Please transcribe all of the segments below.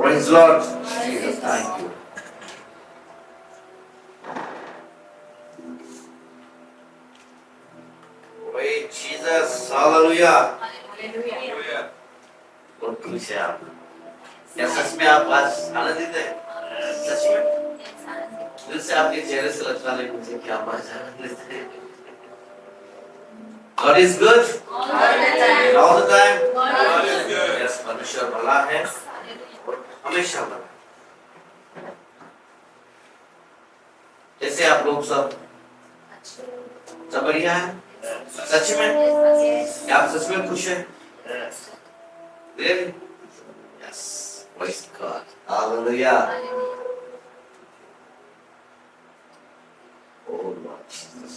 Praise the Lord. Jesus, thank you. Praise Jesus. Hallelujah. बहुत खुश है आप। क्या सच में आप आज आनंदित हैं? सच में? दिल से आपके चेहरे से लगता है मुझे कि आप आज आनंदित हैं। God is good. All the time. Yes, परमेश्वर भला है और हमेशा भला। कैसे आप लोग सब बढ़िया है? सच में? क्या आप सच में खुश हैं? Really? Yes. Praise God. Hallelujah. Oh Lord Jesus.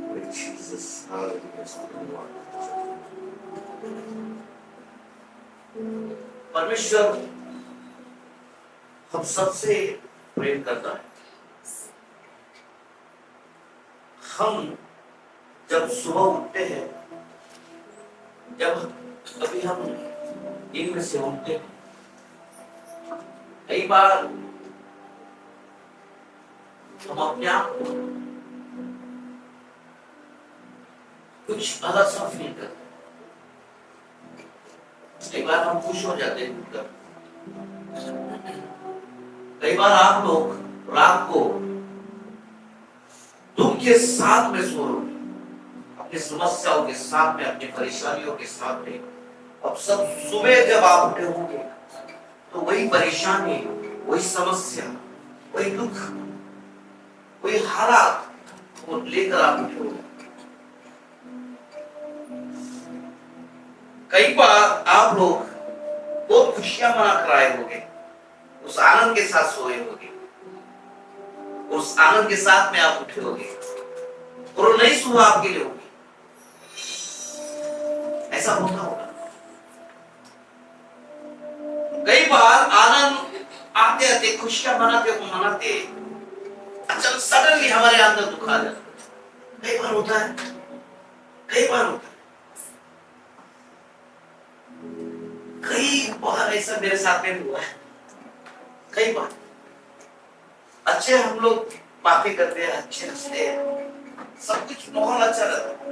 Praise Jesus. Hallelujah. परमेश्वर हम सबसे प्रेम करता है। हम जब सुबह उठते हैं, जब कभी हम नींद में से उठते हैं, कई बार हम अपने आप को कुछ अलग सा फील करते हैं। कई बार हम खुश हो जाते हैं, कई बार आप लोग रात को दुख के साथ में सो रहे, अपनी समस्याओं के साथ में, अपनी परेशानियों के साथ में। अब सब सुबह जब आप उठे होंगे तो वही परेशानी, वही समस्या, वही दुख, वही हालात को लेकर आप उठे होंगे। कई बार आप लोग बहुत खुशियां मनाकर आए होंगे, उस आनंद के साथ सोए होंगे, उस आनंद के साथ में आप उठे होंगे और वो नई सुबह आपके लिए होगी। ऐसा होता होगा। कई बार आनंद आते आते, खुशियां मनाते अचानक सडनली हमारे अंदर दुख आ जाता है। कई बार होता है, कई बार होता है। कई बार ऐसा मेरे साथ में हुआ है। कई बार अच्छे हम लोग बातें करते हैं, अच्छे हंसते हैं, सब कुछ माहौल अच्छा रहता है,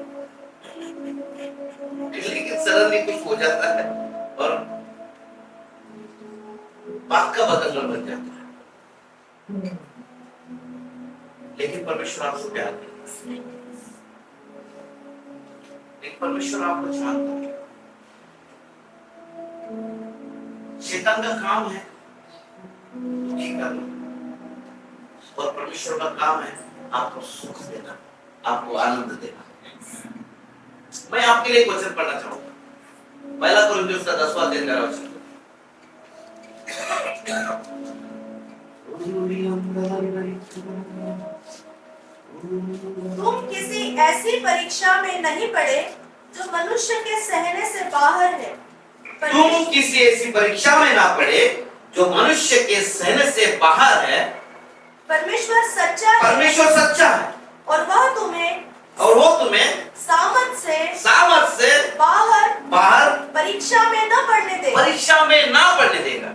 लेकिन सडनली कुछ हो जाता है और बात का बदलना बन जाता है। लेकिन परमेश्वर आपको प्यार करता है, लेकिन परमेश्वर आपको जानता है। शैतान का काम है दुखी करना और परमेश्वर का काम है आपको सुख देना, आपको आनंद देना। मैं आपके लिए एक वचन पढ़ना चाहूंगा। पहला कोरिन्थियों का 10वां अध्याय का वचन। तुम किसी ऐसी परीक्षा में नहीं पड़े जो मनुष्य के सहने से बाहर है। तुम किसी ऐसी परीक्षा में ना पड़े जो मनुष्य के सहने से बाहर है। परमेश्वर सच्चा है और वह तुम्हें सामर्थ से बाहर परीक्षा में न पड़ने देगा,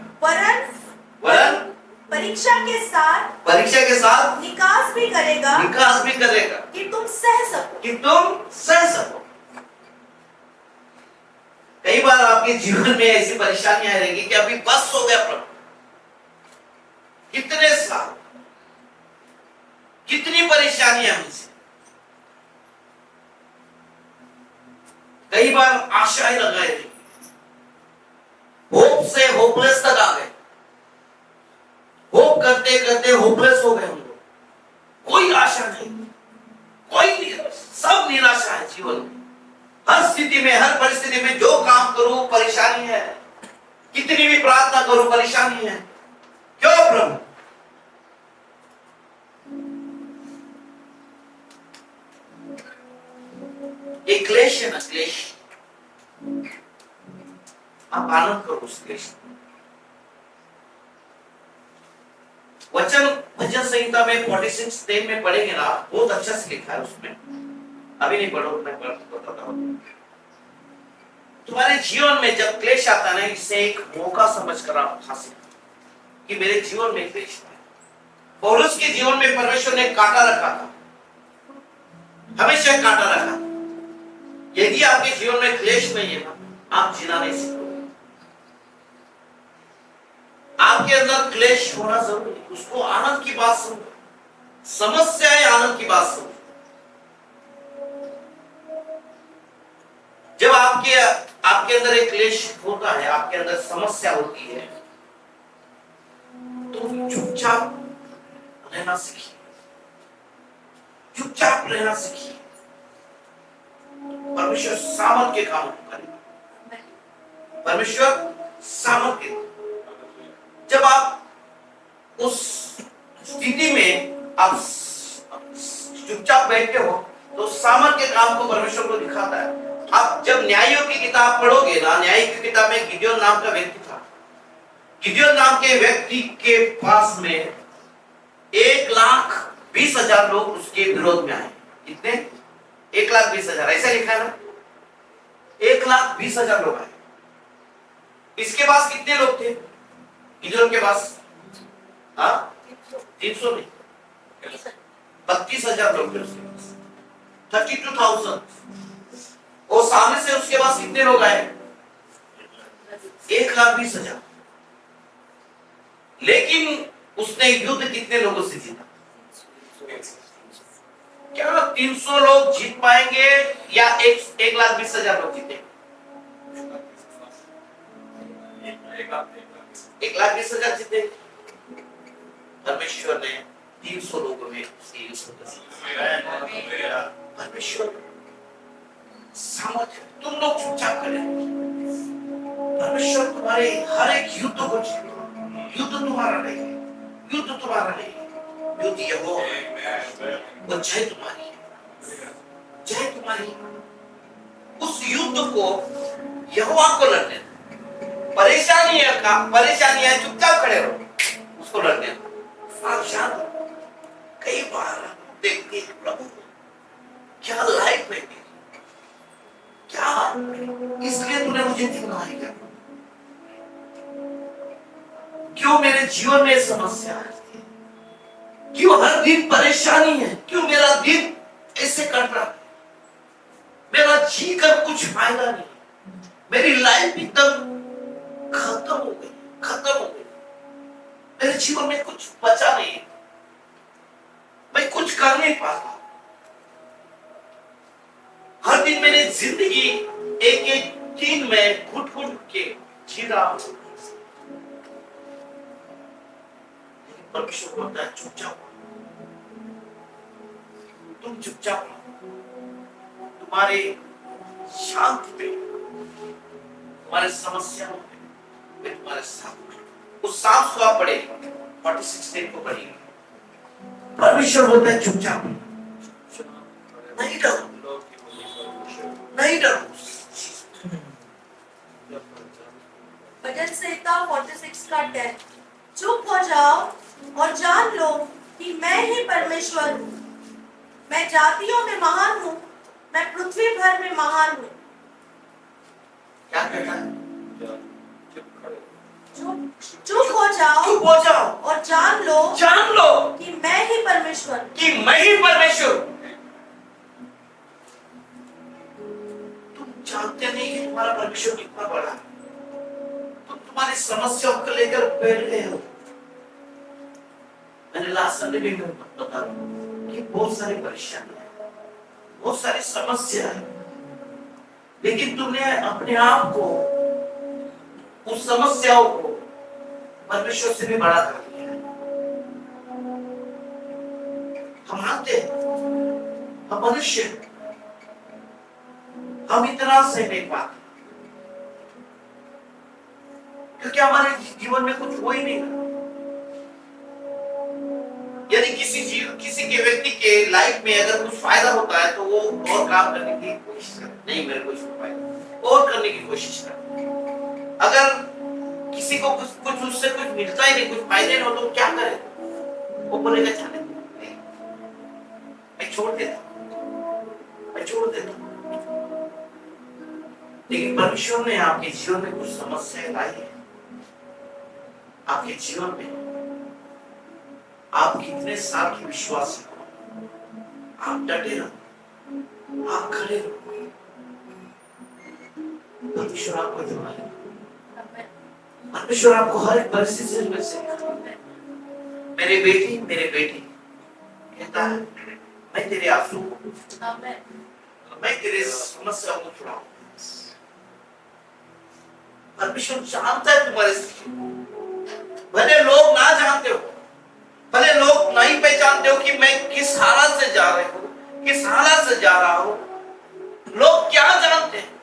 वरन परीक्षा के साथ निकास भी करेगा कि तुम सह सको। कई बार आपके जीवन में ऐसी परेशानियां आएंगी कि अभी बस हो गया प्रभु, कितने साल, कितनी परेशानियां हमसे। कई बार आशाएं लगाई रही, होप से होपलेस तक आ गए, होप करते करते होपलेस हो गए हम लोग। कोई आशा नहीं, सब निराशा है जीवन में। हर स्थिति में, हर परिस्थिति में जो काम करूं परेशानी है, कितनी भी प्रार्थना करूं परेशानी है। क्यों प्रभु? एक क्लेश है ना, क्लेश। आप आनंद करो उस क्लेश। वचन भजन संहिता में 46:10 में पढ़ेंगे ना, बहुत अच्छा से लिखा है उसमें। अभी नहीं पढ़ो, मैं बताता हूँ। तुम्हारे जीवन में जब क्लेश आता है ना, इसे एक मौका समझकर आप हासिल कि मेरे जीवन में क्लेश है। पौलुस के जीवन में परमेश्वर ने कांटा रखा था, हमेशा कांटा रखा। यदि आपके जीवन में क्लेश नहीं है ना, आप जीना नहीं सीखोगे। आपके अंदर क्लेश होना जरूरी है, उसको आनंद की बात समझो, समस्या है आनंद की बात समझो। जब आपके अंदर एक क्लेश होता है, आपके अंदर समस्या होती है, तो चुपचाप रहना सीखिए, चुपचाप रहना सीखिए। परमेश्वर सामर्थ के काम करेगा, परमेश्वर सामर्थ के। जब आप उस स्थिति में आप चुपचाप बैठते हो, तो सामर्थ के काम को परमेश्वर को दिखाता है। आप जब न्यायों की किताब पढ़ोगे ना, न्याय की किताब में गिदोन नाम का व्यक्ति था। गिदोन नाम के व्यक्ति के पास में 1,20,000 लोग उसके विरोध में आए। कितने? 1,20,000, ऐसा लिखा है ना, 1,20,000 लोग आए। इसके पास कितने लोग थे गिदोन के पास? 300 नहीं, 32,000 लोग थे उसके पास, 32,000। और सामने से उसके पास कितने लोग आए? 1,20,000। लेकिन उसने युद्ध कितने लोगों से जीता? क्या 300 लोग जीत पाएंगे या 1,20,000 लोग जीतेंगे? 1,20,000 जीते। परमेश्वर ने 300 लोगों में उसकी युद्ध जीता। परमेश्वर सामर्थ। तुम लोग चुपचाप खड़े, परमेश्वर तुम्हारे हर एक युद्ध को जीतेगा। युद्ध तुम्हारा नहीं है, युद्ध तुम्हारा नहीं है, युद्ध यहोवा है। वो जय तुम्हारी है, जय तुम्हारी है। उस युद्ध को यहोवा को लड़ने दो। परेशानी है, चुपचाप खड़े रहो, उसको लड़ने दो। आप शांत। कई बार देखते हैं प्रभु क्या लाइफ में क्या, इसलिए तूने मुझे दिखाई क्या, क्यों मेरे जीवन में समस्या है, क्यों हर दिन परेशानी है, क्यों मेरा दिन ऐसे कट रहा है, मेरा जी कर कुछ फायदा नहीं, मेरी लाइफ एकदम खत्म हो गई, मेरे जीवन में कुछ बचा नहीं, मैं कुछ कर नहीं पाता। हर दिन मेरी जिंदगी एक एक दिन में घुट के जी रहा हूं। परमेश्वर बोलता है चुपचाप, तुम चुपचाप, तुम्हारे शांति में, तुम्हारे समस्याओं में मैं तुम्हारे साथ। उस सांस को आप पढ़े, 46 दिन को पढ़िए। परमेश्वर बोलता है चुपचाप, नहीं डरो, नहीं डरो। भजन संहिता 46 का 10। चुप हो जाओ और जान लो कि मैं ही परमेश्वर हूँ। मैं जातियों में महान हूँ, मैं पृथ्वी भर में महान हूँ। क्या कहता है? चुप हो जाओ और जान लो कि मैं ही परमेश्वर हूँ। कि मैं ही परमेश्वर। तुम जानते नहीं कि तुम्हारा परमेश्वर कितना बड़ा है। तुम तुम्हारी समस्याओं को लेकर बैठ गए हो। मैंने लास्ट संडे भी बता कि बहुत सारी परेशानियां हैं, बहुत सारी समस्या है, लेकिन तुमने अपने आप को, उस समस्याओं को परमेश्वर से भी बड़ा कर दिया है। हम मानते हैं, हम मनुष्य, हम इतना सह नहीं पाते क्योंकि हमारे जीवन में कुछ हो ही नहीं रहा। यदि किसी के व्यक्ति के लाइफ में अगर कुछ फायदा होता है तो वो और काम करने की कोशिश करता, नहीं मेरे को इसमें फायदा, और करने की कोशिश करता। अगर किसी को कुछ उससे कुछ मिलता ही नहीं, कुछ फायदे नहीं हो तो क्या करे? वो बोलेगा जाने दो, मैं छोड़ देता। लेकिन परमेश्वर ने आपके जीवन में कुछ समस्याएं लाई है, आपके जीवन में आप कितने साल की विश्वास है, आप डटे रहो, आप खड़े रहो, परमेश्वर आपको जुड़ाएगा। परमेश्वर आपको हर एक परिस्थिति में से मेरे बेटी कहता है, मैं तेरे आंसू को, मैं तेरे समस्या को छुड़ाऊं। परमेश्वर जानता है तुम्हारी स्थिति, भले लोग ना जानते हो, भले लोग नहीं पहचानते हो कि मैं किस हालत से जा रही हूँ, किस हालत से जा रहा हूँ। लोग क्या जानते हैं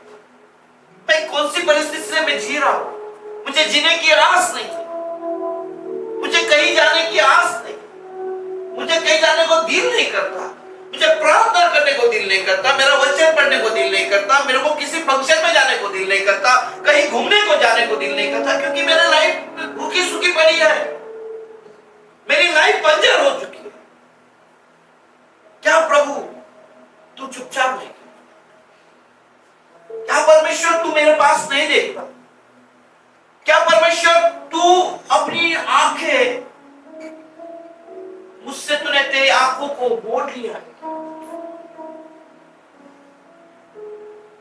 मैं कौन सी परिस्थिति से मैं जी रहा हूँ। मुझे जीने की आस नहीं है, मुझे कहीं जाने की आस नहीं, मुझे कहीं जाने को दिल नहीं करता, मुझे प्रार्थना करने को दिल नहीं करता, मेरा वचन पढ़ने को दिल नहीं करता, मेरे को किसी फंक्शन में जाने को दिल नहीं करता, कहीं घूमने को जाने को दिल नहीं करता, क्योंकि मेरी लाइफ भूखी सूखी पड़ी है, मेरी लाइफ बंजर हो चुकी है। क्या प्रभु तू चुपचाप नहीं? क्या परमेश्वर तू मेरे पास नहीं देखता? क्या परमेश्वर तू अपनी आंखें मुझसे, तूने तेरी आंखों को मोड़ लिया,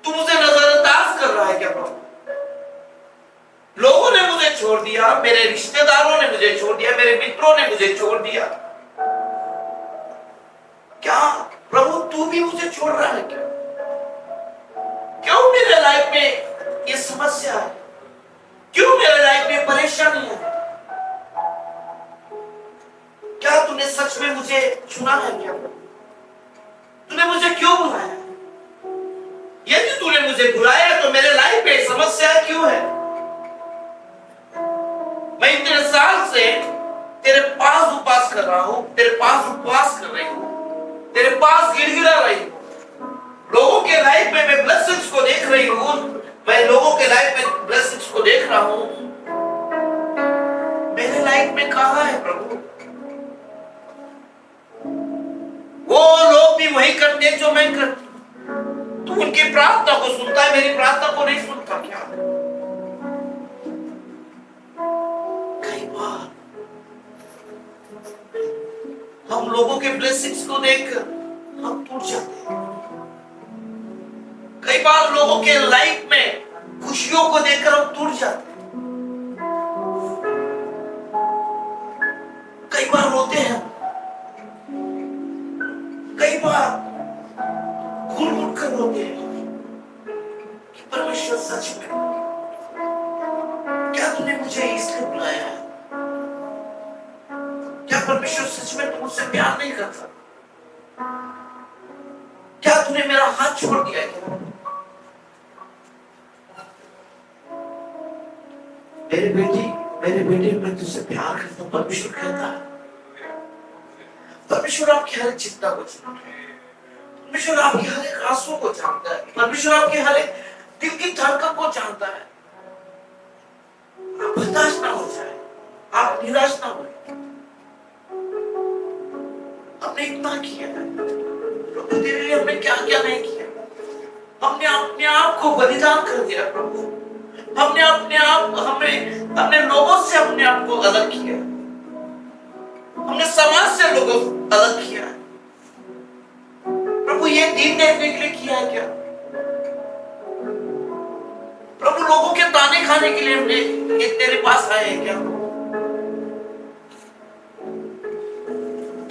तू मुझे नजरअंदाज कर रहा है क्या प्रभु? लोगों ने मुझे छोड़ दिया, मेरे रिश्तेदारों ने मुझे छोड़ दिया, मेरे मित्रों ने मुझे छोड़ दिया, क्या प्रभु तू भी मुझे छोड़ रहा है क्या? क्यों मेरे लाइफ में ये समस्या है? क्यों मेरे लाइफ में परेशानी है? क्या तूने सच में मुझे चुना है क्या? तूने मुझे क्यों बुलाया? यदि तूने मुझे बुलाया तो मेरे लाइफ में समस्या क्यों है? मैं इतने साल से तेरे पास उपवास कर रहा हूं, तेरे पास उपवास कर रही हूं, तेरे पास गिड़गिड़ा रही हूं, लोगों के लाइफ में मैं ब्लेसिंग्स को देख रही हूं, मैं लोगों के लाइफ में ब्लेसिंग्स को देख रहा हूं, मेरे लाइफ में कहां है प्रभु? वो लोग भी वही करते हैं जो मैं करती हूं। तू उनकी प्रार्थना को सुनता है, मेरी प्रार्थना को नहीं सुनता क्या? कई बार हम लोगों के ब्लेसिंग्स को देखकर हम टूट जाते हैं। कई बार लोगों के लाइफ में खुशियों को देखकर हम टूट जाते हैं। कई बार रोते हैं, कई बार घुल कर रोते हैं कि परमेश्वर सच में क्या तूने मुझे इसलिए बुलाया है? क्या परमेश्वर सच में मुझसे प्यार नहीं करता? क्या तूने मेरा हाथ छोड़ दिया क्या? मेरे बेटे मैं तुझसे प्यार करता हूं, परमेश्वर कहता है। परमेश्वर आपकी हर एक चिंता को जानता है, परमेश्वर आपकी हर एक आंसू को जानता है, परमेश्वर आपके हर एक दिल की धड़कन को जानता है। आप हताश ना हो जाए, आप निराश ना हो। हमने इतना किया है प्रभु तेरे लिए, हमने क्या क्या नहीं किया? हमने अपने आप को बलिदान कर दिया प्रभु, हमने लोगों से अपने आप को अलग किया, हमने समाज से लोगों को अलग किया। प्रभु ये दिन देखने के लिए किया है क्या? प्रभु लोगों के ताने खाने के लिए हमने तेरे पास आए हैं क्या?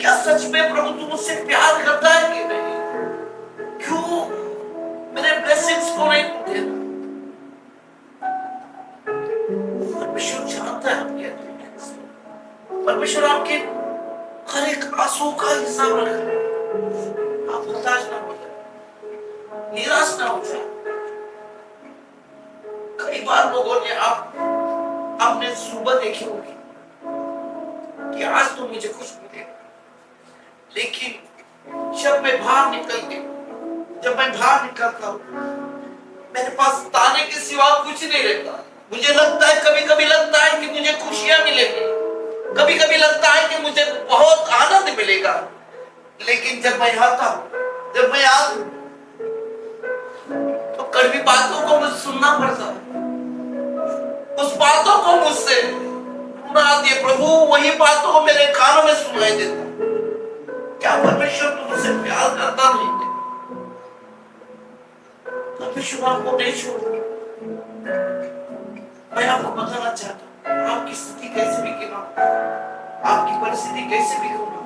क्या सच में प्रभु तू मुझसे प्यार करता है कि नहीं? क्यों मेरे ब्लेसिंग्स को नहीं देना? परमेश्वर जानता है हम क्या करेंगे। परमेश्वर आपके हर एक आंसू का हिसाब रखा है। आप हताश ना हो जाए, निराश ना हो जाए। कई बार लोगों ने आपने सुबह देखी होगी कि आज तो मुझे कुछ मिलेगा, लेकिन जब मैं बाहर निकलता हूँ मेरे पास ताने के सिवा कुछ नहीं रहता। मुझे लगता है, कभी कभी लगता है कि मुझे खुशियां मिलेगी, कभी कभी लगता है कि मुझे बहुत आनंद मिलेगा, लेकिन जब मैं आता हूं, जब मैं आता हूं तो कड़वी बातों को मुझे सुनना पड़ता है, उस बातों को मुझसे सुना दिए प्रभु, वही बातों को मेरे कानों में सुनाई देता। क्या परमेश्वर तुमसे प्यार करता नहीं? परमेश्वर आपको नहीं छोड़। मैं आपको बताना चाहता हूँ, आपकी स्थिति कैसे भी क्यों ना, आपकी परिस्थिति कैसे भी क्यों ना,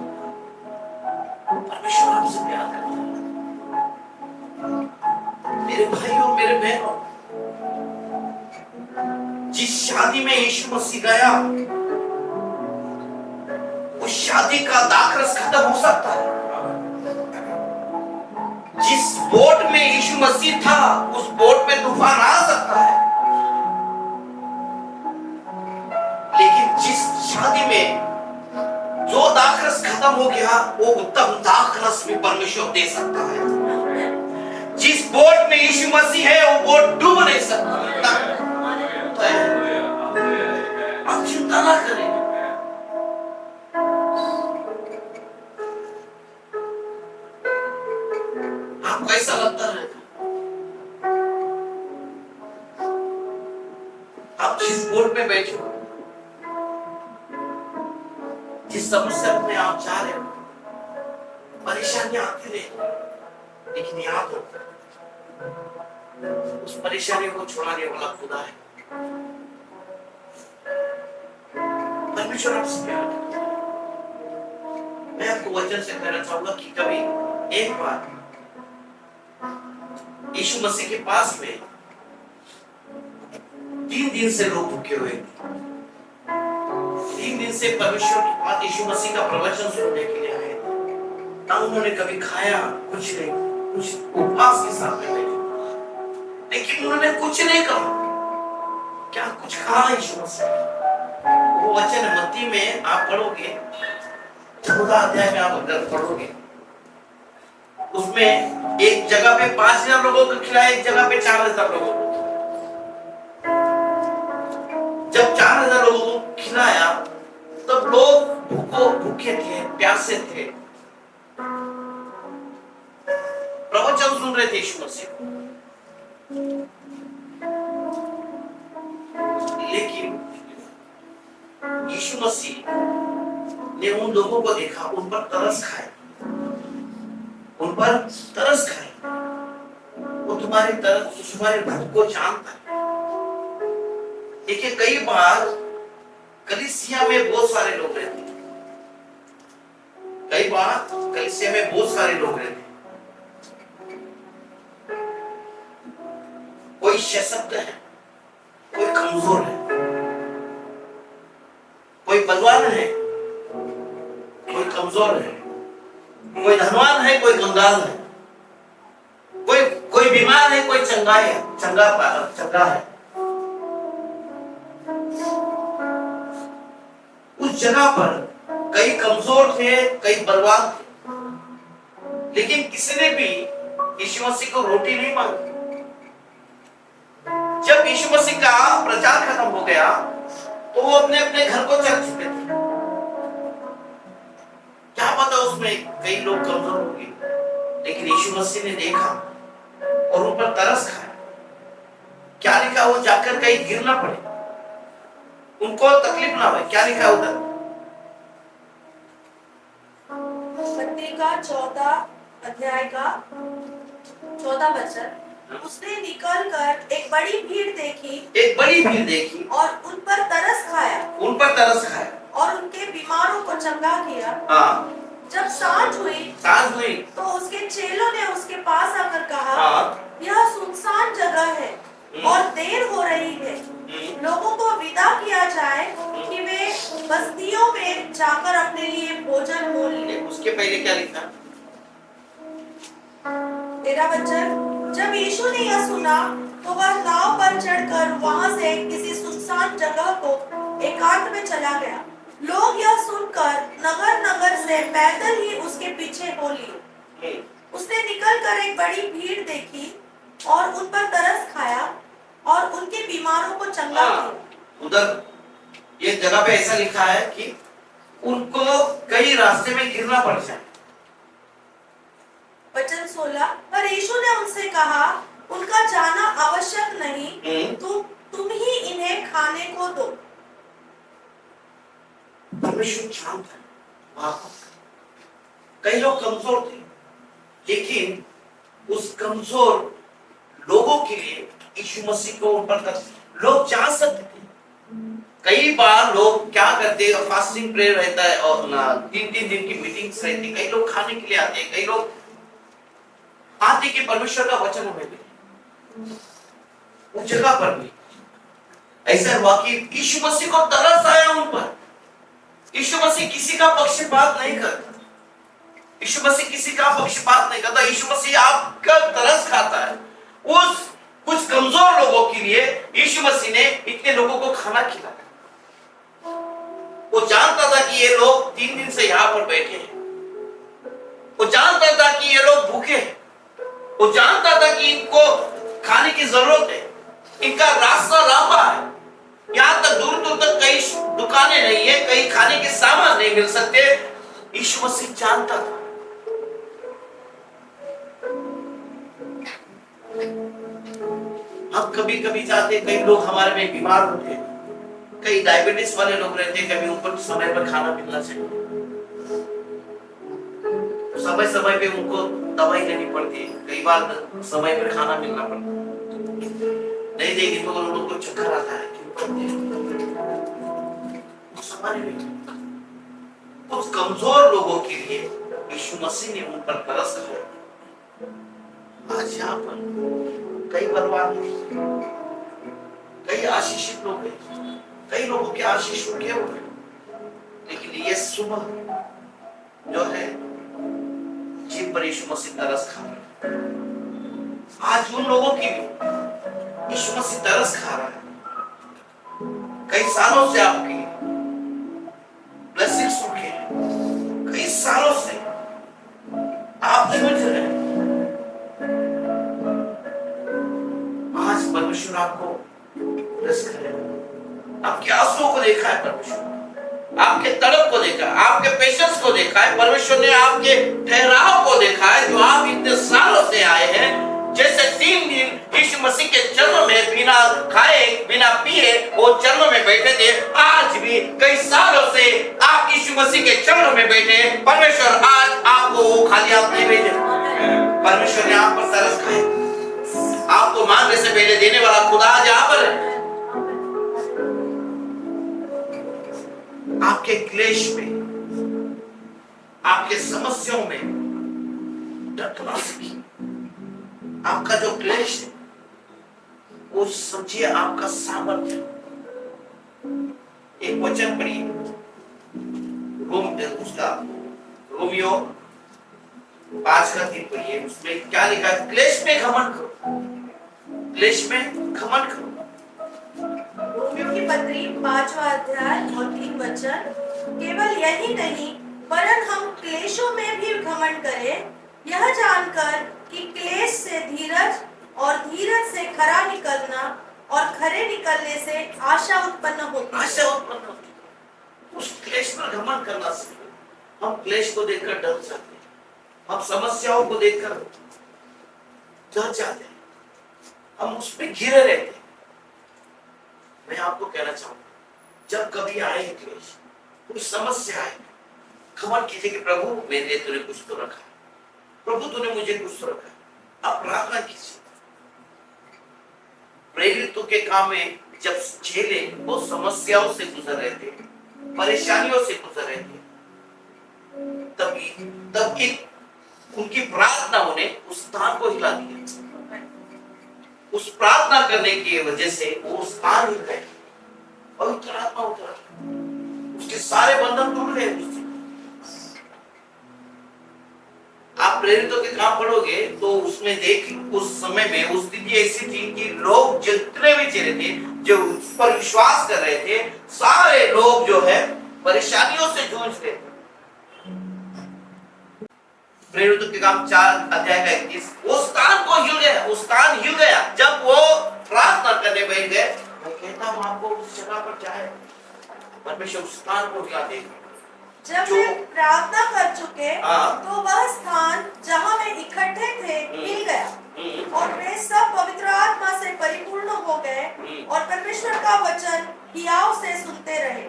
परमेश्वर आपसे प्यार करता है। मेरे भाइयों, मेरे बहनों, जिस शादी में यीशु मसीह गया, उस शादी का दाखरस खत्म हो सकता है। जिस बोट में यीशु मसीह था, उस बोट में तूफान आ सकता है, लेकिन जिस शादी में जो दाखरस खत्म हो गया, वो उत्तम दाखरस भी परमेश्वर दे सकता है। जिस बोट में यीशु मसीह है, वो बोट डूब नहीं सकता। आप चिंता ना करें। आपको ऐसा लगता रहेगा, आप जिस बोट में बैठे हो, जिस समस्या में आप जा रहे हो, परेशानियां आती रहे, लेकिन याद हो, उस परेशानी को छुड़ाने वाला खुदा है। परमेश्वर आपसे प्यार करता है। मैं आपको वचन से कहना चाहूंगा कि कभी एक बार यीशु मसीह के पास में 3 दिन से लोग भूखे हुए थे। 3 दिन से परमेश्वर की बात, यीशु मसीह का प्रवचन सुनने के लिए आए थे। ना उन्होंने कभी खाया, कुछ नहीं, कुछ उपवास के साथ में बैठे, लेकिन उन्होंने कुछ नहीं कहा। क्या कुछ कहा यीशु मसीह? वो वचन मत्ती में आप पढ़ोगे, 14 अध्याय में आप अगर पढ़ोगे, उसमें एक जगह पे 5,000 लोगों को खिलाया, एक जगह पे 4,000 लोगों को। जब 4,000 लोगों को खिलाया, तब लोग भूखे थे, प्यासे थे, प्रवचन सुन रहे थे यीशु मसीह। लेकिन यीशु मसीह ने उन लोगों को देखा, उन पर तरस खाया, उन पर तरस खाया। वो तुम्हारे भूख को जानता है। देखिए, कई बार कलीसिया में बहुत सारे लोग रहते हैं, कई बार कलीसिया में बहुत सारे लोग रहते हैं। कोई सशक्त है, कोई कमजोर है, कोई बलवान है, कोई कमजोर है, कोई धनवान है, कोई कंगाल है, कोई बीमार है, कोई चंगा है। उस जगह पर कई कमजोर थे, कई बलवान थे, लेकिन किसी ने भी यीशु मसीह को रोटी नहीं मांगी। जब यीशु मसीह का प्रचार खत्म हो गया, तो वो अपने अपने घर को चल चुके थे। क्या पता उसमें कई लोग कमजोर होंगे, लेकिन यीशु मसीह ने देखा और उन पर तरस खाया। क्या लिखा? वो जाकर कहीं गिर ना पड़े, उनको तकलीफ ना हो। क्या लिखा उधर? मत्ती का 14 अध्याय का 14 वचन। उसने निकल कर एक बड़ी भीड़ देखी और उन पर तरस खाया और उनके बीमारों को चंगा किया। जब सांझ हुई तो उसके चेलों ने उसके पास आकर कहा, यह सुनसान जगह है और देर हो रही है, लोगों को विदा किया जाए कि वे बस्तियों में जाकर अपने लिए भोजन मोल लें। उसके पहले क्या लिखा? 13 वचन। जब यीशु ने यह सुना तो वह नाव पर चढ़कर वहां से किसी सुनसान जगह को एकांत में चला गया। लोग यह सुनकर नगर नगर से पैदल ही उसके पीछे हो लिए। उसने निकलकर एक बड़ी भीड़ देखी और उन पर तरस खाया और उनके बीमारों को चंगा किया। उधर ये जगह पे ऐसा लिखा है कि उनको कई रास्ते में गिरना पड़ जाए। वचन 16। पर यीशु ने उनसे कहा, उनका जाना आवश्यक नहीं, तुम ही इन्हें खाने को दो। परमेश्वर शांत है। वहां कई लोग कमजोर थे, लेकिन उस कमजोर लोगों के लिए यीशु मसीह को ऊपर कर लोग जा सकते थे। कई बार लोग क्या करते हैं, फास्टिंग प्रेयर रहता है और 3-3 दिन की मीटिंग्स रहती है, कई लोग खाने के लिए आते हैं, कई लोग आते कि परमेश्वर का वचन हमें मिले। उस जगह पर भी ऐसा हुआ कि यीशु मसीह को तरस आया उन पर। यीशु मसीह किसी का पक्षपात नहीं करता, यीशु मसीह किसी का पक्षपात नहीं करता। यीशु मसीह आपका तरस खाता है। उस कुछ कमजोर लोगों के लिए यीशु मसीह ने इतने लोगों को खाना खिलाया। वो जानता था कि ये लोग 3 दिन से यहां पर बैठे हैं, वो जानता था कि ये लोग भूखे हैं, वो जानता था कि इनको खाने की जरूरत है, इनका रास्ता लंबा है, यहां तक दूर दूर तक कई दुकानें नहीं है, कई खाने के सामान नहीं मिल सकते। यीशु मसीह जानता था। हम कभी कभी जाते, कई लोग हमारे में बीमार होते हैं, कई डायबिटीज वाले लोग रहते हैं, कभी ऊपर समय पर खाना मिलना चाहिए, समय समय पे उनको दवाई लेनी पड़ती है, कई बार समय पर खाना मिलना पड़ता है, नहीं देगी तो उन लोगों को चक्कर आता है। उस कमजोर लोगों के लिए यीशु मसीह ने उन पर तरस खाया। आज यहाँ पर कई परिवार में कई आशीषित लोग हैं, कई लोगों के आशीष रुके हुए, लेकिन ये सुबह जो है जिन पर यीशु मसीह तरस खा रहा है, आज उन लोगों की भी यीशु मसीह तरस खा रहा है। कई सालों से आपकी ब्लेसिंग्स रुके हैं, कई सालों से आप जूझ रहे हैं। आज परमेश्वर आपको ब्लेस करेगा। आपके आंसुओं को देखा है परमेश्वर, आपके तड़प को देखा, आपके पेशेंस को देखा है परमेश्वर ने, आपके ठहराव को देखा है जो आप इतने सालों से आए हैं। जैसे 3 दिन यीशु मसीह के चरणों में बिना खाए बिना पिए वो चरणों में बैठे थे, आज भी कई सालों से आप यीशु मसीह के चरणों में बैठे। परमेश्वर आज आपको वो खाली हाथ नहीं भेजे, परमेश्वर ने आप पर तरस खाए। आपको मांगने से पहले देने वाला खुदा आज यहाँ पर है। आपके क्लेश में, आपके समस्याओं में डटना सीखिए। आपका जो क्लेश है वो समझिए आपका सामर्थ्य। एक वचन पढ़िए, रोमियो 5:3 पढ़िए। उसमें क्या लिखा है? क्लेश में घमंड करो, क्लेश में घमंड करो। रोमियो की पत्री 5वां अध्याय और 3 वचन। केवल यही नहीं वरन हम क्लेशों में भी घमंड करें, यह जानकर कि क्लेश से धीरज और धीरज से खरा निकलना और खरे निकलने से आशा उत्पन्न होती है। आशा उत्पन्न होती है। उस क्लेश पर घमंड करना सीखो। हम क्लेश को देखकर डर जाते हैं, हम समस्याओं को देखकर डर जाते हैं, हम उस पर घिरे रहते हैं। मैं आपको कहना चाहूंगा, जब कभी आए क्लेश, कोई समस्या आए, घमंड कीजिए कि प्रभु मेरे लिए तूने कुछ तो रखा है, प्रभु तूने मुझे कुछ तो रखा है। आप प्रार्थना कीजिए। प्रेरितों के काम में जब चेले वो समस्याओं से गुजर रहे थे, परेशानियों से गुजर रहे थे, तब उनकी प्रार्थना उन्हें उस स्थान को हिला दिया। उस प्रार्थना करने की वजह से वो स्थान हिल गए, पवित्र आत्मा उतरा, उसके सारे बंधन टूट गए। आप प्रेरितों के काम पढ़ोगे तो उसमें देख, उस समय में उस स्थिति ऐसी थी कि लोग जितने भी चेले थे जो उस पर विश्वास कर रहे थे, सारे लोग जो है परेशानियों से जूझ रहे थे। प्रेरितों के काम 4:21, वो स्थान को हिल गया, वो स्थान हिल गया जब वो प्रार्थना करने बैठ गए। मैं कहता हूं आपको उस जगह पर जाए, परमेश्वर उस स्थान को हिला देगा। जब वे प्रार्थना कर चुके तो वह स्थान जहां वे इकट्ठे थे हिल गया और वे सब का वचन हियाव से सुनते रहे।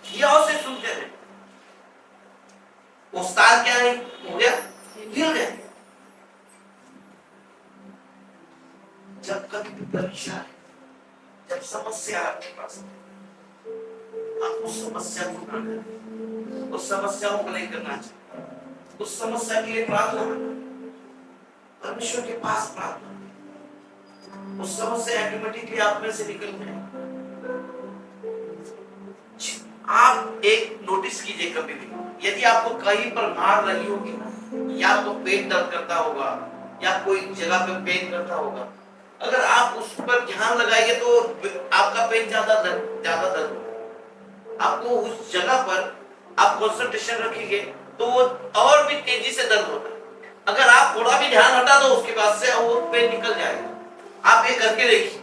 हियाव से सुनते रहे। वो साल क्या है हो गया, हिल गया। जब कभी भी परेशान, जब समस्या आपके पास, आप उस समस्या को ना करें, उस समस्याओं को नहीं करना चाहिए, उस समस्या के लिए प्रार्थना, परमेश्वर के पास प्रार्थना, उस समस्या ऑटोमेटिकली आप में से निकल जाए। आप एक नोटिस कीजिए कभी भी, यदि आपको कहीं पर मार रही होगी, या तो पेट दर्द करता होगा, या कोई जगह पे पेन करता होगा, अगर आप उस पर ध्यान लगाएंगे तो आपका पेन ज्यादा दर्द होगा। आपको उस जगह पर आप कंसंट्रेशन रखेंगे तो वो और भी तेजी से दर्द होता है। अगर आप थोड़ा भी ध्यान हटा दो उसके बाद से वो पेन निकल जाएगा। आप ये करके देखिए,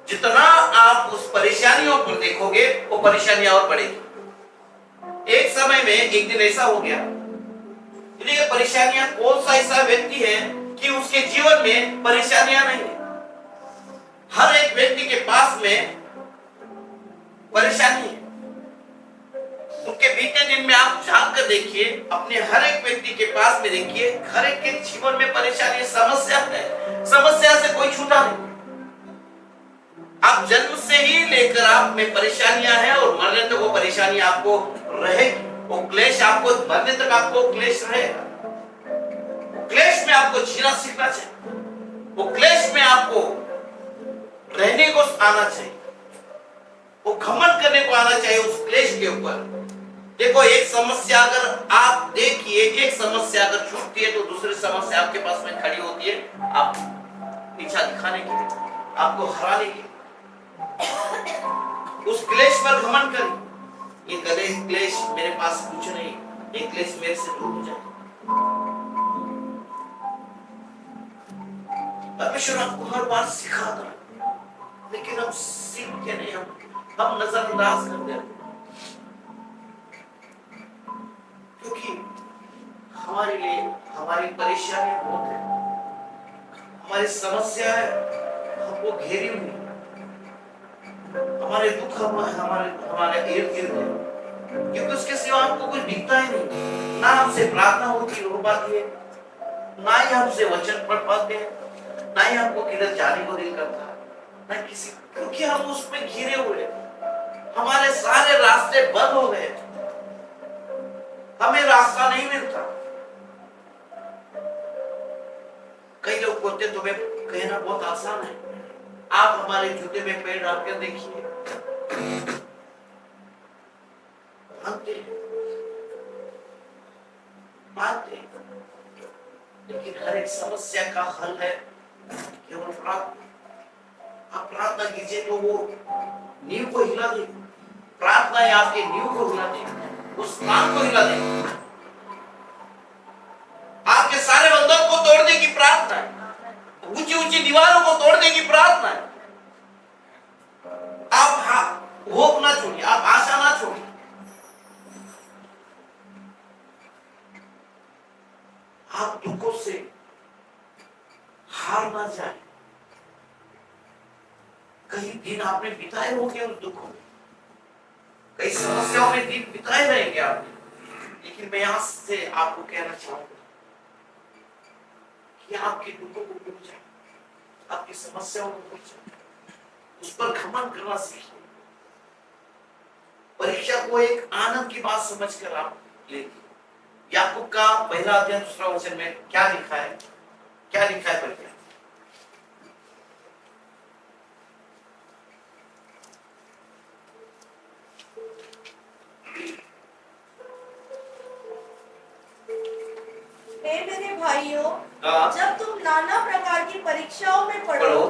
जितना आप उस परेशानियों पर देखोगे वो परेशानियां और बढ़ेगी। एक समय में एक दिन ऐसा हो गया, ये परेशानियां, कौन सा ऐसा व्यक्ति है कि उसके जीवन में परेशानियां नहीं है? हर एक व्यक्ति के पास में परेशानी है। उनके बीते दिन में आप झांक कर देखिए, अपने हर एक व्यक्ति के पास में देखिए, हर एक के जीवन में परेशानी, समस्या है। समस्या से कोई छूटा नहीं। आप जन्म से ही लेकर आप में परेशानियां हैं और मरने तक वो परेशानी आपको रहेगी। वो क्लेश आपको मरने तक आपको क्लेश रहेगा। क्लेश में आपको जीना सीखना चाहिए। वो क्लेश में आपको रहने को आना चाहिए। वो घमंड करने को आना चाहिए उस क्लेश के ऊपर। देखो, एक समस्या अगर आप देखिए, एक समस्या अगर छूटती है तो दूसरी समस्या आपके पास में खड़ी होती है, आप पीछा दिखाने के लिए, आपको हराने के लिए। उस क्लेश पर घमंड करिए, ये क्लेश मेरे पास कुछ नहीं, ये क्लेश मेरे से दूर हो जाए। परमेश्वर आपको हर बार सिखाता है, लेकिन हम सीख के नहीं, हम नजरअंदाज करते हैं, क्योंकि हमारे लिए हमारी परेशानियां बहुत है, हमारी समस्या है, हमको घेरी हुई, हमारे दुख हमारे इर्द गिर्द है, क्योंकि उसके सिवा हमको कुछ दिखता ही नहीं। ना हमसे प्रार्थना होती हो पाती है, ना ही हमसे वचन पढ़ पाते हैं, ना ही हमको किधर जाने को दिल करता है, ना किसी, क्योंकि हम उसमें घिरे हुए, हमारे सारे रास्ते बंद हो गए, हमें रास्ता नहीं मिलता। कई लोग बोलते तुम्हें कहना बहुत आसान है, आप हमारे जूते में पैर डालकर देखिए, मानते, लेकिन हर एक समस्या का हल है केवल प्रार्थना। आप प्रार्थना कीजिए तो वो नींव को हिला दे, प्रार्थना है आपके नींव को हिला दे, उस स्थान को हिला दे। आपके सारे बंधन को तोड़ने की प्रार्थना है, ऊंची ऊंची दीवारों को तोड़ने की प्रार्थना है। आप होप ना छोड़िए, आप आशा ना छोड़िए। आप दुखों से हार ना जाए। कई दिन आपने बिताए होंगे उन दुखों में, कई समस्याओं में दिन बिताए रहेंगे आपने, लेकिन मैं यहां से आपको कहना चाहूंगा कि आपके दुखों को भूल जाए, आपकी समस्याओं को भूल जाए, उस पर घमंड करना सीखिए। परीक्षा को एक आनंद की बात समझकर आप लेंगे। याकूब का पहला अध्याय दूसरा वचन में क्या लिखा है, क्या लिखा है पढ़िए। मेरे भाइयों, जब तुम नाना प्रकार की परीक्षाओं में पढ़ो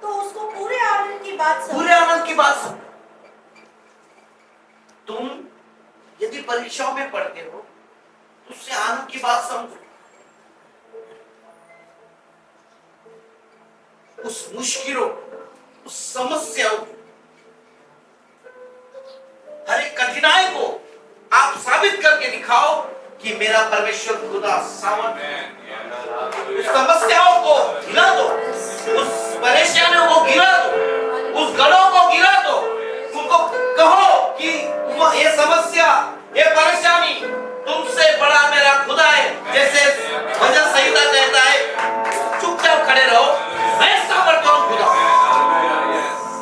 तो उसको पूरे आनंद की बात समझो। पूरे आनंद की बात समझो। तुम यदि परीक्षाओं में पढ़ते हो तो उससे आनंद की बात समझो। उस मुश्किलों, उस समस्याओं, हर एक कठिनाई को आप साबित करके दिखाओ कि मेरा परमेश्वर खुदा सामर्थ्य है। उस समस्याओं को गिरा दो, उस परेशानियों को गिरा दो, उस गढ़ों को गिरा दो, ये परेशानी तुमसे बड़ा मेरा खुदा है। जैसे भजन संहिता कहता है, चुपचाप खड़े रहो, मैं सामर्थ्यवान खुदा हूं।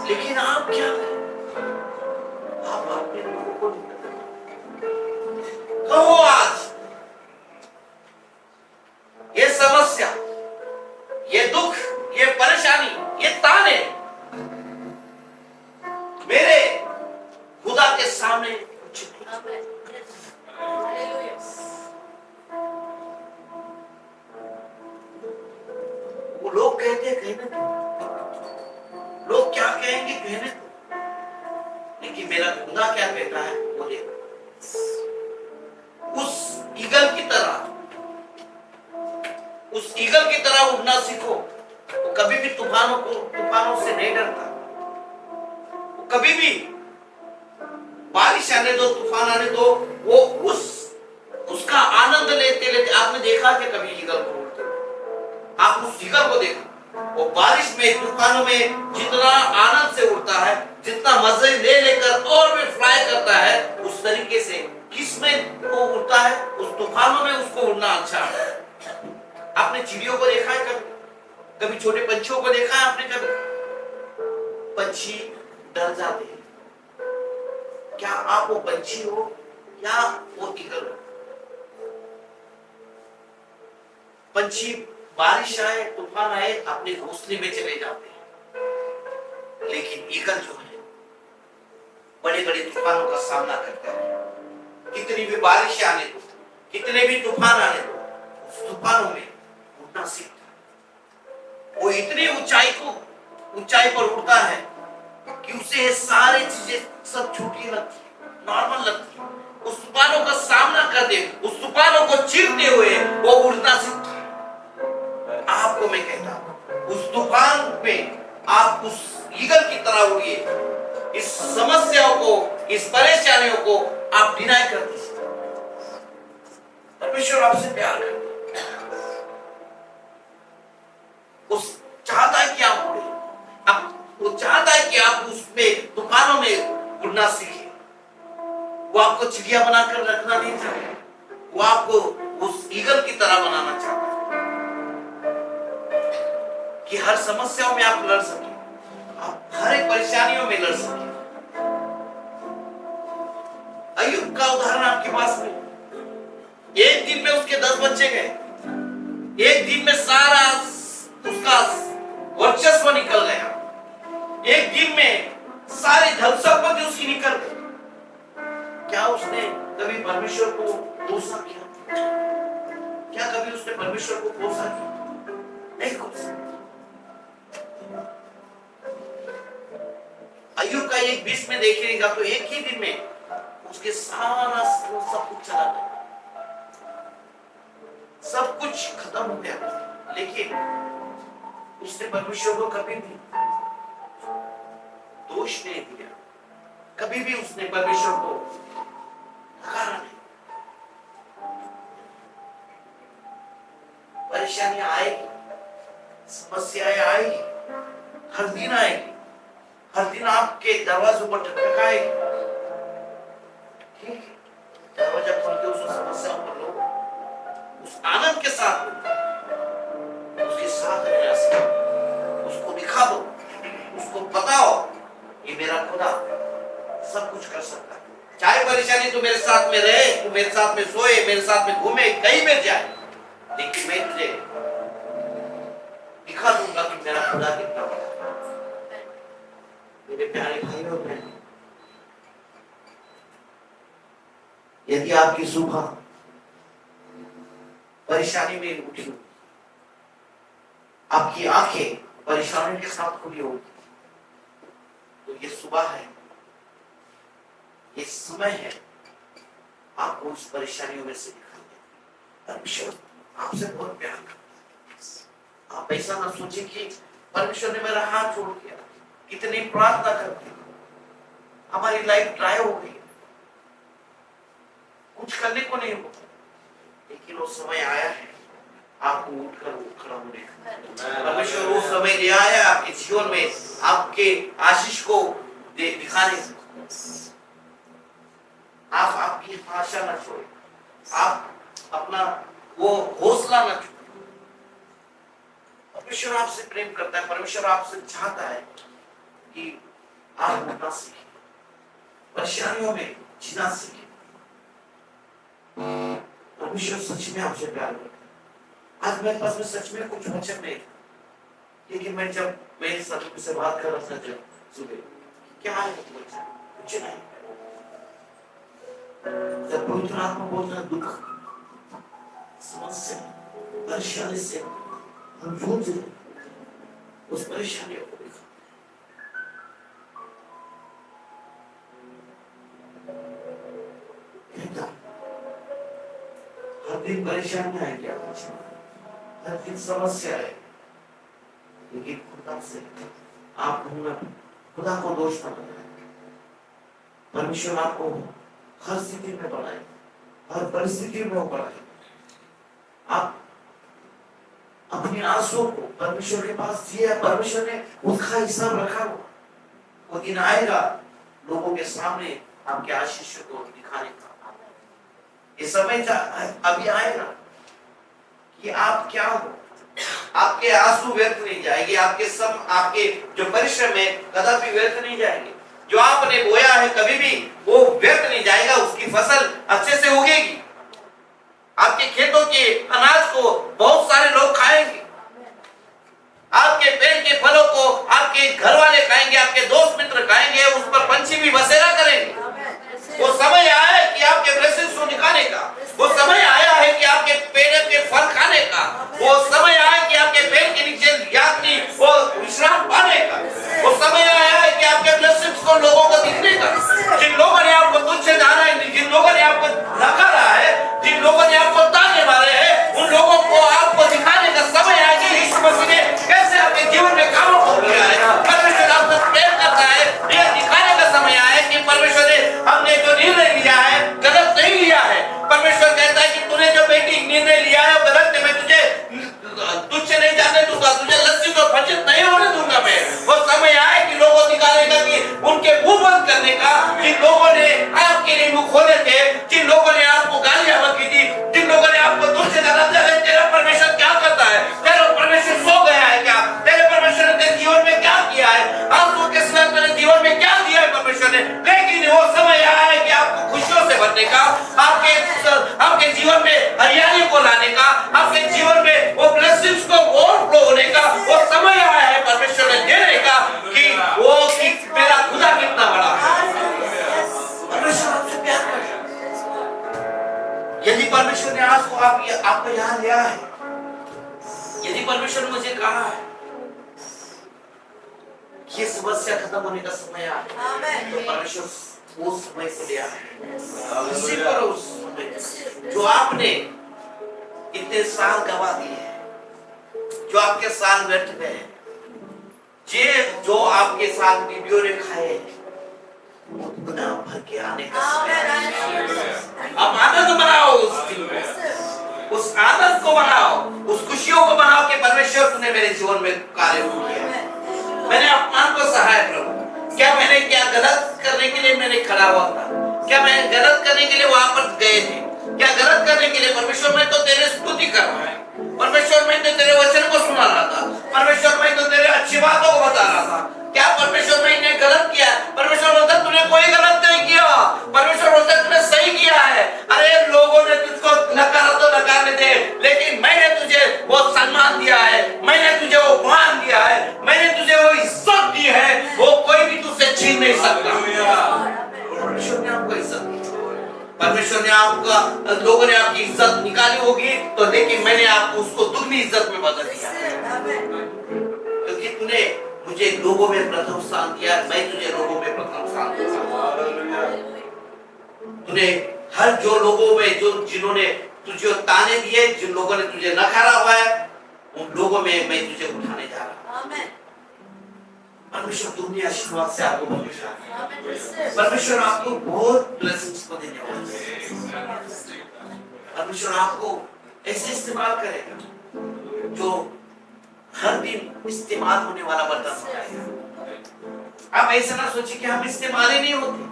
लेकिन आप क्या करें? आप अपने लोगों को कहो आज ये समस्या, ये दुख, ये परेशानी, ये ताने मेरे खुदा के सामने कुछ नहीं। वो लोग कहते कहने दो, लोग क्या कहेंगे कहने दो, लेकिन मेरा खुदा क्या कहता है वो देखो। उस ईगल की तरह, उस ईगल की तरह उड़ना सीखो। वो कभी भी तूफानों से नहीं डरता। वो कभी भी बारिश आने दो, तूफान आने दो, वो उसका आनंद लेते लेते। आपने देखा क्या कभी ईगल को उड़ते? आप उस ईगल को देखो, वो बारिश में, तूफानों में जितना आनंद से उड़ता है, जितना मजे ले लेकर और भी फ्लाई करता है, उस तरीके से किसमें वो उड़ता है? उस तूफानों में उसको उड़ना अच्छा है। आपने चिड़ियों को देखा है कभी? कभी छोटे पंछियों को देखा है आपने कभी? पंछी डर जाते हैं। क्या आप वो पंछी हो या वो ईगल हो? पंछी बारिश आए, तूफान आए, अपने घोंसले में चले जाते हैं। लेकिन ईगल जो है, बड़े बड़े तूफानों का सामना करता है। कितनी भी बारिश आने दो, कितने भी तूफान आने दो, उस तूफानों में उड़ना सीखता है। वो इतनी ऊंचाई पर उड़ता है कि उसे सारी चीजें सब छोटी लगती है, नॉर्मल लगती है। उस तूफानों का सामना करते, उस तूफानों को चीरते हुए वो उड़ना सीखता है। आपको मैं कहता हूं, उस तूफान में आप उस ईगल की तरह उड़िए। इस समस्याओं को, इस परेशानियों को आप डिनाई कर दीजिए। परमेश्वर आपसे प्यार करता है। वो चाहता है कि आप उड़े। वो चाहता है कि आप उसमें, तूफानों में उड़ना सीखें। वो आपको चिड़िया बनाकर रखना नहीं चाहता। वो आपको उस ईगल की तरह बनाना चाहता है कि हर समस्याओं में आप लड़ सके, आप हर एक परेशानियों में लड़ सके। अय्यूब का उदाहरण आपके पास में, एक दिन में उसके 10 बच्चे गए। एक दिन में सारा उसका वर्चस्व निकल गया। एक दिन में सारी धन संपत्ति उसकी निकल गई। क्या उसने कभी परमेश्वर को कोसा किया? क्या कभी उसने परमेश्वर को कोसा किया? नहीं कोसा। अय्यूब का एक 20 में देखिएगा तो एक ही दिन में उसके सारा सब कुछ चला गया, सब कुछ खत्म हो गया। लेकिन उसने परमेश्वर को कभी भी दोष नहीं दिया, कभी भी उसने परमेश्वर को नकारा नहीं। परेशानियां आएगी, समस्याएं आएगी, हर दिन आएगी, हर दिन आपके दरवाजों पर ठकठकाएगी। ठीक है, दरवाजा खोल के उस समस्याओं पर लो, उस आनंद के साथ उसके साथ रहना सीखो, उसको दिखा दो, उसको बताओ ये मेरा खुदा सब कुछ कर सकता है। चाहे परेशानी तू मेरे साथ में रहे, तू मेरे साथ में सोए, मेरे साथ में घूमे, कहीं में जाए, लेकिन मैं तुझे दिखा दूंगा कि मेरा खुदा कितना बड़ा है। मेरे प्यारे भाइयों और बहनों, यदि आपकी सुबह परेशानी में उठी, आपकी आंखें परेशानी के साथ खुली होगी, तो ये सुबह है, ये समय है आपको उस परेशानियों में से निकालने। परमेश्वर आपसे बहुत प्यार करता है। आप ऐसा ना सोचें कि परमेश्वर ने मेरा हाथ छोड़ दिया। कितनी प्रार्थना करते, हमारी लाइफ ड्राई हो गई, कुछ करने को नहीं होता, लेकिन वो समय आया है आपको उठकर खड़ा होने का। परमेश्वर वो समय ले आया आपके जीवन में, आपके आशीष को दिखाने, आप आपकी आशा न छोड़े, आप अपना वो हौसला न छोड़े। परमेश्वर आपसे प्रेम करता है, परमेश्वर आपसे चाहता है कि आप उठना सीखें, परेशानियों में जीना सीखें। परमेश्वर सच में आपसे प्यार करता है। आज मेरे पास में सच में कुछ वचन नहीं था, लेकिन मैं जब मेरे सत्य से बात कर रहा था, जब सुबह क्या है कुछ नहीं, जब पवित्र आत्मा बोलता है दुख, समस्या, परेशानी से हम जूझ रहे, उस परेशानियों को देखा, हर दिन परेशानी है क्या, हर दिन समस्या है, लेकिन खुदा से आप खुदा को दोष न बनाए। परमेश्वर आपको हर स्थिति में बनाए, हर परिस्थिति में बनाए। आप अपने आंसुओं को परमेश्वर के पास दिए, परमेश्वर ने उसका हिसाब रखा। वो दिन आएगा लोगों के सामने आपके आशीष को दिखाने का। ये समय अभी आएगा कि आप क्या हो, आपके आंसू व्यर्थ नहीं जाएंगे, आपके जो परिश्रम है कदापि व्यर्थ नहीं जाएंगे। जो आपने बोया है कभी भी वो व्यर्थ नहीं जाएगा, उसकी फसल अच्छे से उगेगी। आपके खेतों के अनाज को बहुत सारे लोग खाएंगे, आपके पेड़ के फलों को आपके घर वाले खाएंगे, आपके दोस्त मित्र खाएंगे, उस पर पंछी भी बसेरा करेंगे। वो समय आया है कि आपके ब्लेसिंग्स को निकालने का, वो समय आया है कि आपके पेड़ के फल खाने का, वो समय आया है कि आपके पेड़ के नीचे यात्री वो विश्राम पाने का, वो समय आया है कि आपके ब्लेसिंग्स को लोगों को दिखने का। जिन लोगों ने आपको तुच्छ जाना है, जिन लोगों ने आपको नकारा है, जिन लोगों ने आपको ताने मारे हैं, उन लोगों को आपको दिखाने का समय आया कि यीशु मसीह ने कैसे आपके जीवन में कामों को किया है। परमेश्वर आपसे प्रेम करता है, यह दिखाने का समय आया है कि परमेश्वर ने हमने जो निर्णय लिया है गलत नहीं लिया है। परमेश्वर कहता है कि तूने जो बेटी निर्णय लिया है गलत है, मैं तुझे तुझसे नहीं जाने दूंगा, तुझे लज्जित और भ्रमित नहीं होने दूंगा। मैं वो समय आए कि लोगों निकालेगा कि उनके मुंह बंद करने का। जिन लोगों ने आपके लिए मुंह खोले थे, जिन लोगों ने आपको गालियां बकी थी, जिन लोगों ने आपको दूर से जाना था, तेरा परमेश्वर क्या करता है? तेरा परमेश्वर सो गया है क्या? तेरे परमेश्वर ने तेरे जीवन में क्या किया है? आंसू के साथ तेरे जीवन में क्या दिया है परमेश्वर ने? लेकिन वो समय आया है कि आपको खुशियों से भरने का, आपके जीवन में हरियाली को लाने का, आपके जीवन में वो ब्लेसिंग्स को ओवरफ्लो होने का वो समय आया है परमेश्वर ने देने का कि वो कि मेरा खुदा कितना बड़ा है। परमेश्वर आपसे प्यार करता है। यदि परमेश्वर ने आज को आपको यहाँ लिया है, यदि परमेश्वर ने मुझे कहा है ये समस्या खत्म होने का समय आया है, तो परमेश्वर उस समय को लिया है। उसी पर उस समय जो आपने इतने साल गवा दिए, जो आपके साल व्यर्थ गए, जो आपके साथ बीबियों ने खाए, गुना भर के आने का समय। अब आनंद मनाओ उस दिन को, उस आनंद को मनाओ, उस खुशियों को मनाओ कि परमेश्वर तूने मेरे जीवन में कार्य किया। मैंने अपमान को सहाय प्रभु, क्या मैंने क्या गलत करने के लिए मैंने खड़ा हुआ था? क्या मैं गलत करने के लिए वहां पर गए थे? क्या गलत करने के लिए? परमेश्वर मैं तो तेरे स्तुति कर रहा हूं, परमेश्वर मैं तो तेरे वचन को सुना रहा था, परमेश्वर मैं तो तेरे अच्छी बातों को बता रहा था। क्या परमेश्वर मैंने गलत किया? परमेश्वर बोलता तूने कोई गलत नहीं किया, परमेश्वर बोलता तूने सही किया है। अरे लोगों ने तुझको नकारा तो नकारने दे, लेकिन मैंने तुझे वो सम्मान दिया है, मैंने तुझे वो मान दिया है, मैंने तुझे वो इज्जत दी है, वो कोई भी तुझसे छीन नहीं सकता। परमेश्वर ने आपको इज्जत दी, परमेश्वर ने आपका, लोगों ने आपकी इज्जत निकाली होगी तो, लेकिन मैंने आपको उसको दुगनी इज्जत में बदल दिया, क्योंकि तूने मुझे लोगों में प्रथम स्थान दिया, मैं तुझे लोगों में प्रथम स्थान दूंगा। तूने हर जो लोगों में जो जिन्होंने तुझे ताने दिए, जिन लोगों ने तुझे नकारा हुआ है, उन लोगों में मैं तुझे उठाने जा रहा हूं। परमेश्वर दुनिया आशीर्वाद से आपको बख्शा, परमेश्वर आपको बहुत ब्लेसिंग्स को देने वाला है। परमेश्वर आपको ऐसे इस्तेमाल करेगा जो हर दिन इस्तेमाल होने वाला बर्तन बनाएगा। आप ऐसा ना सोचिए कि हम इस्तेमाल ही नहीं होते।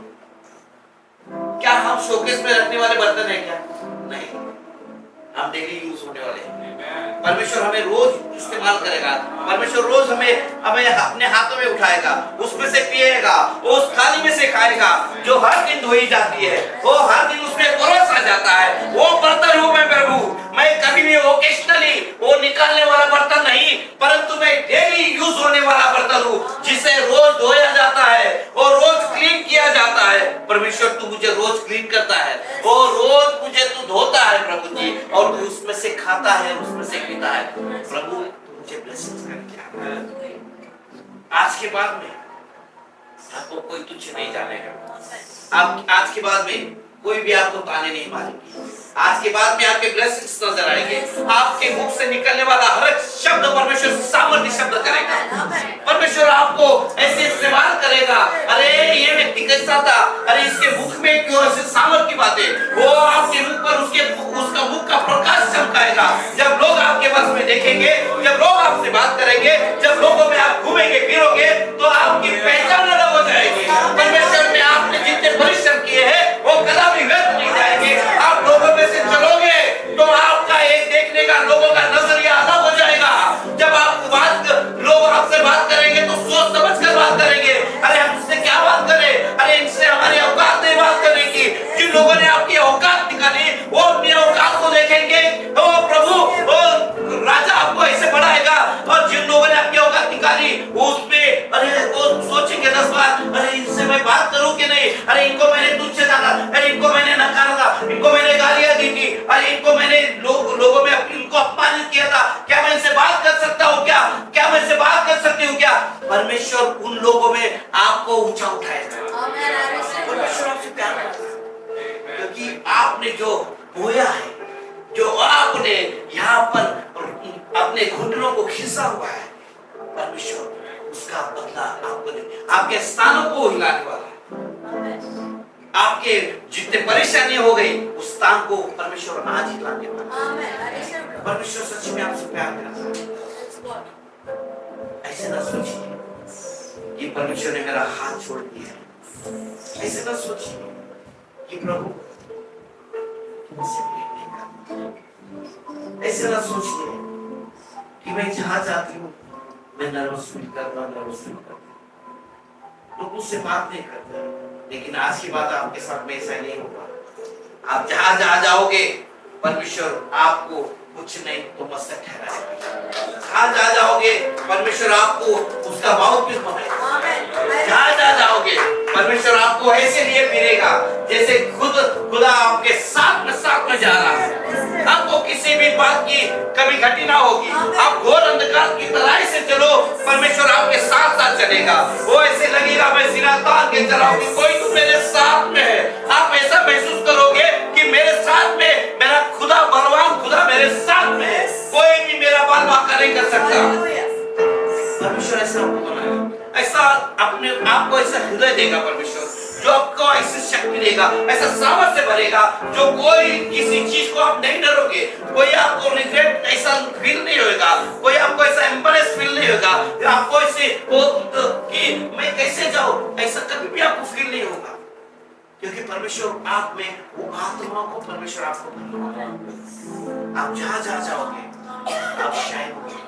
क्या हम शोकेस में रखने वाले बर्तन है क्या? नहीं, हम डेली यूज होने वाले हैं। परमेश्वर हमें रोज इस्तेमाल करेगा। परमेश्वर रोज हमें हमें अपने हाथों में उठाएगा, उसमें से पिएगा, वो उस थाली में से खाएगा जो हर दिन धोई जाती है, वो हर दिन उसमें परोस आ जाता है। वो बर्तन हूँ मैं प्रभु, मैं कभी भी ओकेशनली वो निकालने वाला बर्तन नहीं, परंतु मैं डेली यूज होने वाला बर्तन हूँ, जिसे रोज धोया जाता है और रोज क्लीन किया जाता है। परमेश्वर तू मुझे रोज क्लीन करता है और रोज मुझे तू धोता है प्रभु जी, और तू उसमें से खाता है, उसमें से पीता है। प्रभु मुझे ब्लेसिंग्स करके आज के बाद में आपको कोई तुच्छ नहीं जानेगा। आप आज के बाद में कोई भी आपको ताने नहीं मारेगी। आज के बाद में आपके ब्लेसिंग्स नजर आएंगे। आपके मुख से निकलने वाला हर एक शब्द परमेश्वर सामर्थ्य शब्द करेगा। परमेश्वर आपको ऐसे इस्तेमाल करेगा। अरे ये व्यक्ति कैसा था, अरे इसके मुख में क्यों ऐसे सामर्थ्य की बातें, वो आपके मुख पर उसका मुख का प्रकाश चमकाएगा। जब लोग आपके पास में देखेंगे, जब लोग आपसे बात करेंगे, जब लोगों में आप घूमेंगे फिरोगे, तो आपकी पहचान अलग हो जाएगी। परमेश्वर ने आपने जितने परिश्रम किए हैं वो कदापि व्यर्थ नहीं जाएंगे। आप लोगों में से चलोगे तो आपका एक देखने का लोगों का नजरिया अलग हो जाएगा। जब आप लोग आपसे बात करेंगे तो सोच समझ कर बात करेंगे। अरे हम इससे क्या बात करें, अरे इनसे हमारी औकात नहीं बात करने की। जिन लोगों ने आपकी औकात निकाली वो अपनी औकात को देखेंगे, ओ प्रभु ओ राजा आपको ऐसे बढ़ाएगा। और जिन लोगों ने आपकी औकात निकाली वो उसमें अरे वो सोचेंगे 10 बार, अरे इनसे मैं बात करूं कि नहीं, अरे इनको मैंने तुच्छ जाना, अरे इनको मैंने नकारा था, इनको मैंने गालियां दी थी, अरे इनको मैंने लोगों में इनको अपमानित किया था, क्या मैं इनसे बात कर सकता हूँ क्या, क्या मैं इनसे बात कर सकती हूँ क्या? परमेश्वर उन लोगों में आपको ऊंचा उठाएगा। परमेश्वर आपसे प्यार करता है क्योंकि आपने जो बोया है, जो आपने यहाँ पर अपने घुटनों को खींचा हुआ है, परमेश्वर उसका बदला आपको आपके स्थानों को हिलाने वाला है। आपके जितने परेशानी हो गई उस स्थान को परमेश्वर आज ही लाने वाला है। परमेश्वर सच में आपसे प्यार करता है। ऐसे ना सोचिए कि परमेश्वर ने मेरा हाथ छोड़ दिया है। ऐसे ना सोचिए कि प्रभु ऐसे ना सोचिए कि मैं जहां जाती हूँ मैं नर्वस फील करता, लोग मुझसे बात नहीं करते। लेकिन आज की बात आपके साथ में ऐसा नहीं होगा। आप जहां जहां जाओगे परमेश्वर आपको कुछ नहीं तो मस्तक ठहराएगा। जहां जहां जाओगे परमेश्वर आपको उसका माउथपीस बनाएगा। जहां जहां जाओगे परमेश्वर आपको ऐसे लिए फिरेगा जैसे खुदा आपके साथ में जा रहा है। आपको किसी भी बात की कभी घटी ना होगी। आप घोर अंधकार की तराई से चलो, परमेश्वर आपके साथ साथ चलेगा। वो ऐसे लगेगा मैं सिरा तान के चलाऊंगी, कोई तो मेरे साथ में है। आप ऐसा महसूस करोगे कि मेरे साथ में मेरा खुदा बलवान खुदा मेरे साथ में है, कोई भी मेरा बाल बांका नहीं कर सकता। परमेश्वर ऐसा आपको बनाएगा, ऐसा अपने आपको ऐसा हृदय देगा परमेश्वर, जो आपको ऐसी शक्ति देगा, ऐसा सामर्थ्य भरेगा जो कोई किसी चीज को आप नहीं डरोगे। कोई आपको रिग्रेट ऐसा फील नहीं होगा, कोई आपको ऐसा एम्बैरेस फील नहीं होगा, आपको ऐसे कि मैं कैसे जाऊं, ऐसा कभी भी आपको फील नहीं होगा। क्योंकि परमेश्वर आप में वो आत्मा को परमेश्वर आपको भरेगा। आप जहां जहां जाओगे आप शाइन होगे,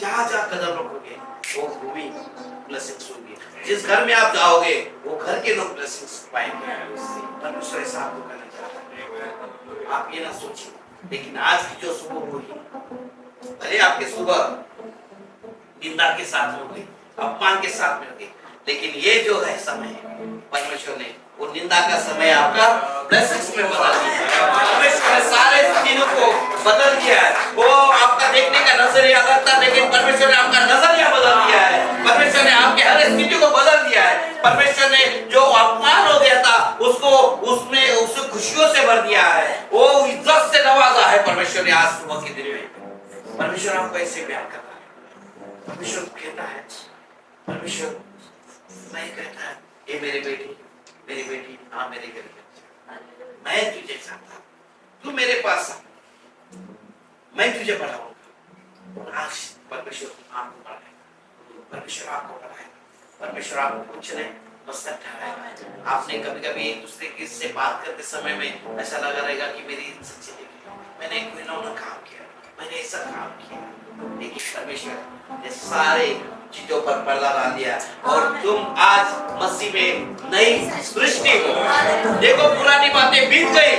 जहां जहां कदम रखोगे वो भूमि ब्लेसिंग्स होगी। जिस घर में आप जाओगे वो घर के लोग ब्लेसिंग्स पाएंगे। परमेश्वर ऐसा आपको करना चाहता है। आप ये ना सोचिए, लेकिन आज की जो सुबह हुई, भले आपके सुबह निंदा के साथ में होगी, अपमान के साथ में होगी, लेकिन ये जो है समय परमेश्वर ने वो निंदा का समय आपका ब्लेसिंग्स में बदल दिया। परमेश्वर ने सारे चीजों को बदल दिया है। वो आपका देखने का नजरिया अलग था, लेकिन परमेश्वर ने आपका नजरिया बदल दिया है। परमेश्वर ने आपके हर स्थिति को बदल दिया है। परमेश्वर ने जो अपमान हो गया था उसको उसमें उसे खुशियों से भर दिया है। वो इज्जत से नवाजा है परमेश्वर ने आज सुबह के दिन में। परमेश्वर आपको ऐसे प्यार करता है। परमेश्वर कहता है, परमेश्वर मैं कहता है ये मेरी बेटी हाँ मेरे घर में मैं तुझे चाहता, तू मेरे पास आ, मैं तुझे बढ़ाऊंगा। आज परमेश्वर आपको बढ़ाएगा, परमेश्वर आपको बढ़ाएगा, परमेश्वर आपको कुछ नहीं मस्तक ठहराएगा। आपने कभी कभी एक दूसरे के से बात करते समय में ऐसा लगा रहेगा कि मेरी इज्जत चली गई, मैंने कोई ना काम किया, मैंने ऐसा काम किया, लेकिन परमेश्वर ने सारे चीजों पर पर्दा डाल दिया और तुम आज मसीह में नई सृष्टि हो। देखो पुरानी बातें बीत गई,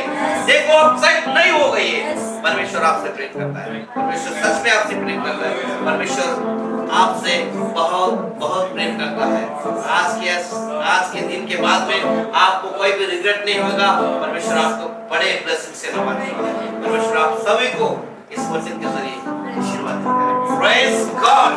देखो अब सच नई हो गई है। परमेश्वर आपसे प्रेम करता है, परमेश्वर सच में आपसे प्रेम करता है, परमेश्वर आपसे बहुत बहुत प्रेम करता है। आज के दिन के बाद में आपको कोई भी रिग्रेट नहीं होगा। परमेश्वर आपको बड़े ब्लेसिंग से नवाजेगा। परमेश्वर आप सभी को इस वचन के जरिए आशीर्वाद देता है। Praise God.